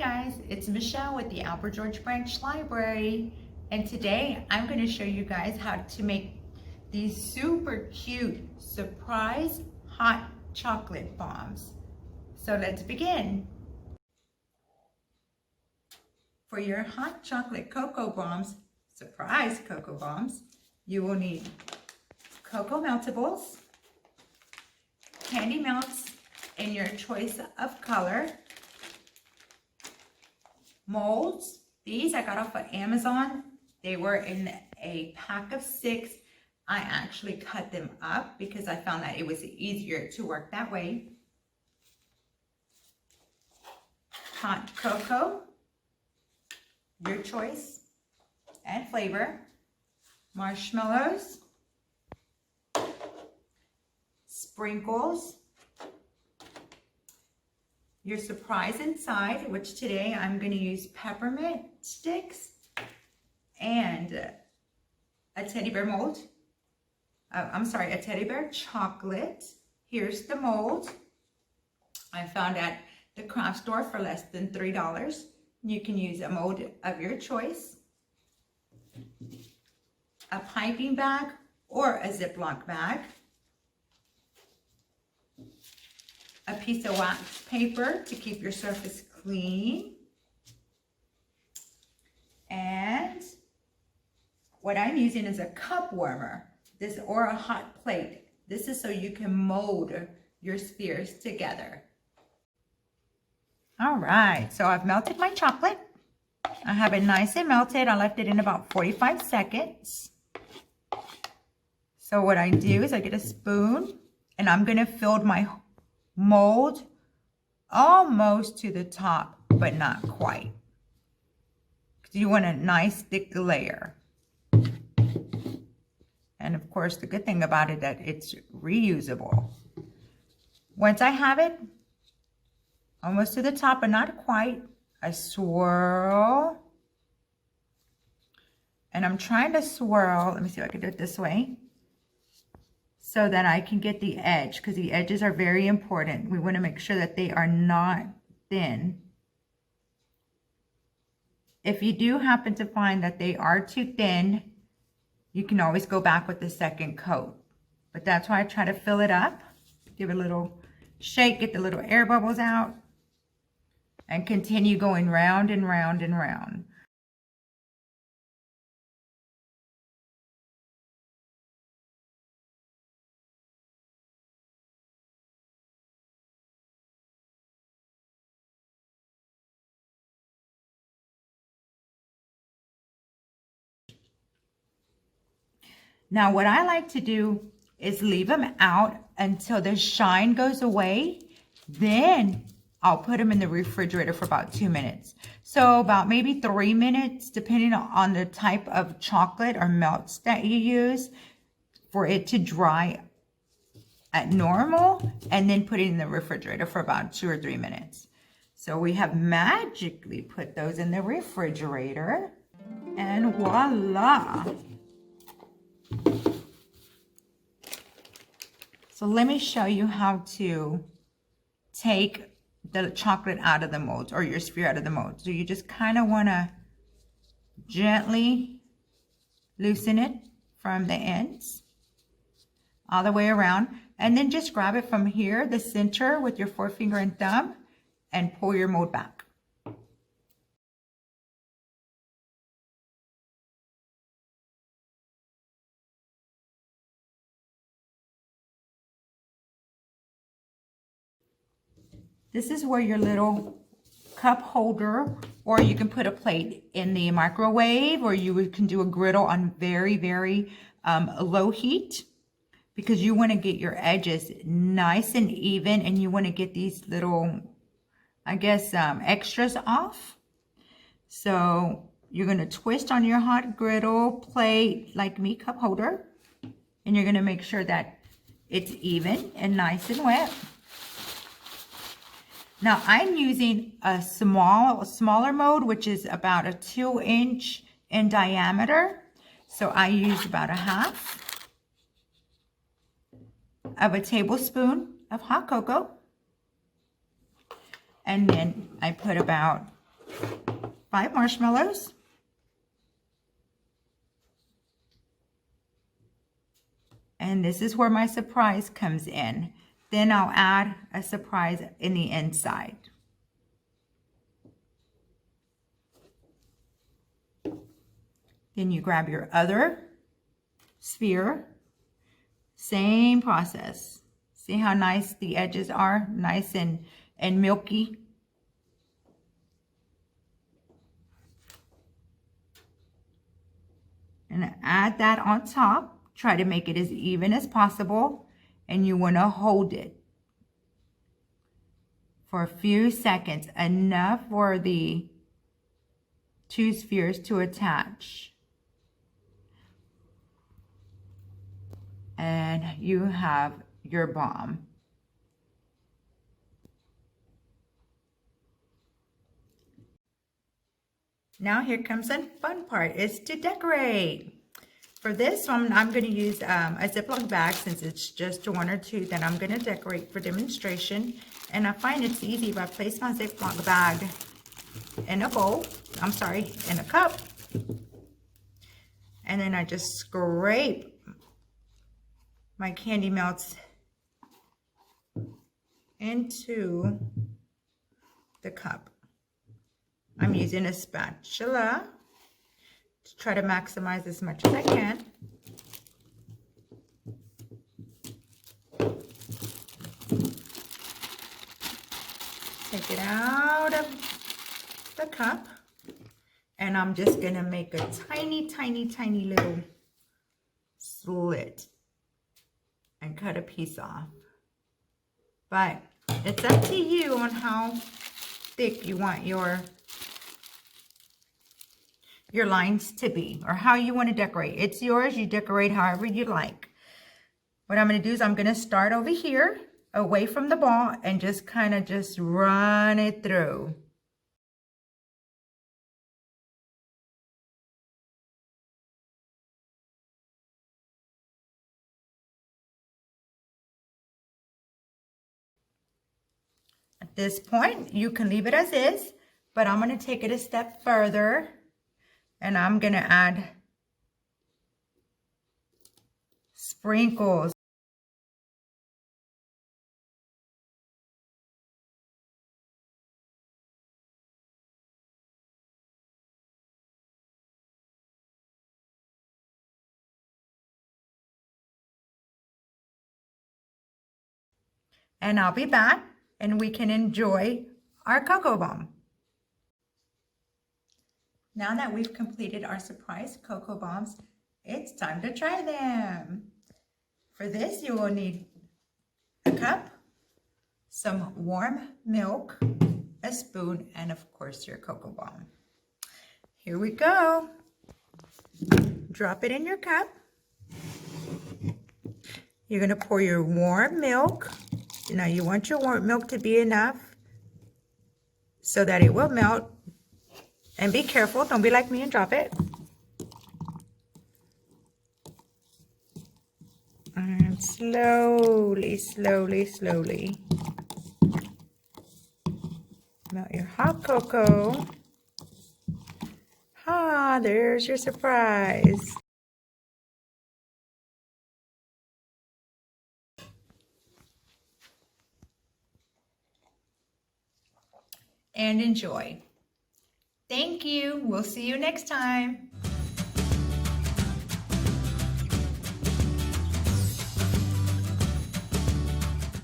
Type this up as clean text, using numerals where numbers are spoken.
guys, it's Michelle with the Albert George Branch Library, and today I'm going to show you guys how to make these super cute surprise hot chocolate bombs. So let's begin. For your hot chocolate cocoa bombs, surprise cocoa bombs, you will need cocoa meltables, candy melts in your choice of color, molds. These I got off of Amazon. They were in a pack of 6. I actually cut them up because I found that it was easier to work that way. Hot cocoa, your choice and flavor. Marshmallows, sprinkles, your surprise inside, which today I'm going to use peppermint sticks and a teddy bear mold. A teddy bear chocolate. Here's the mold. I found at the craft store for less than $3. You can use a mold of your choice. A piping bag or a Ziploc bag. A piece of wax paper to keep your surface clean. And what I'm using is a cup warmer, or a hot plate. This is so you can mold your spheres together. All right, so I've melted my chocolate. I have it nice and melted. I left it in about 45 seconds. So what I do is I get a spoon and I'm gonna fill my mold almost to the top, but not quite. Because you want a nice thick layer. And of course, the good thing about it that it's reusable. Once I have it almost to the top, but not quite, I swirl. And I'm trying to swirl, let me see if I can do it this way, so that I can get the edge, because the edges are very important. We want to make sure that they are not thin. If you do happen to find that they are too thin, you can always go back with the second coat. But that's why I try to fill it up, give it a little shake, get the little air bubbles out, and continue going round and round and round. Now what I like to do is leave them out until the shine goes away. Then I'll put them in the refrigerator for about 2 minutes. So about maybe 3 minutes, depending on the type of chocolate or melts that you use, for it to dry at normal, and then put it in the refrigerator for about 2 or 3 minutes. So we have magically put those in the refrigerator, and voila. So let me show you how to take the chocolate out of the mold, or your sphere out of the mold. So you just kind of want to gently loosen it from the ends all the way around, and then just grab it from here, the center, with your forefinger and thumb, and pull your mold back. This is where your little cup holder, or you can put a plate in the microwave, or you can do a griddle on very, very low heat, because you want to get your edges nice and even, and you want to get these little, I guess, extras off. So you're going to twist on your hot griddle plate, like me, cup holder, and you're going to make sure that it's even and nice and wet. Now I'm using a smaller mold, which is about a 2-inch in diameter. So I use about 1/2 of a tablespoon of hot cocoa. And then I put about 5 marshmallows. And this is where my surprise comes in. Then I'll add a surprise in the inside. Then you grab your other sphere. Same process. See how nice the edges are? Nice and milky. And add that on top. Try to make it as even as possible. And you want to hold it for a few seconds. Enough for the 2 spheres to attach. And you have your bomb. Now here comes the fun part, is to decorate. For this one, I'm going to use a Ziploc bag since it's just 1 or 2 that I'm going to decorate for demonstration. And I find it's easy if I place my Ziploc bag in a bowl, in a cup. And then I just scrape my candy melts into the cup. I'm using a spatula to try to maximize as much as I can. Take it out of the cup, and I'm just gonna make a tiny, tiny, tiny little slit and cut a piece off. But it's up to you on how thick you want your lines to be, or how you want to decorate. It's yours. You decorate however you like. What I'm going to do is I'm going to start over here away from the ball and just kind of just run it through. At this point, you can leave it as is, but I'm going to take it a step further. And I'm going to add sprinkles. And I'll be back and we can enjoy our cocoa bomb. Now that we've completed our surprise cocoa bombs, it's time to try them. For this, you will need a cup, some warm milk, a spoon, and of course your cocoa bomb. Here we go. Drop it in your cup. You're going to pour your warm milk. Now you want your warm milk to be enough so that it will melt. And be careful, don't be like me and drop it. And slowly, slowly, slowly melt your hot cocoa. Ah, there's your surprise. And enjoy. Thank you. We'll see you next time.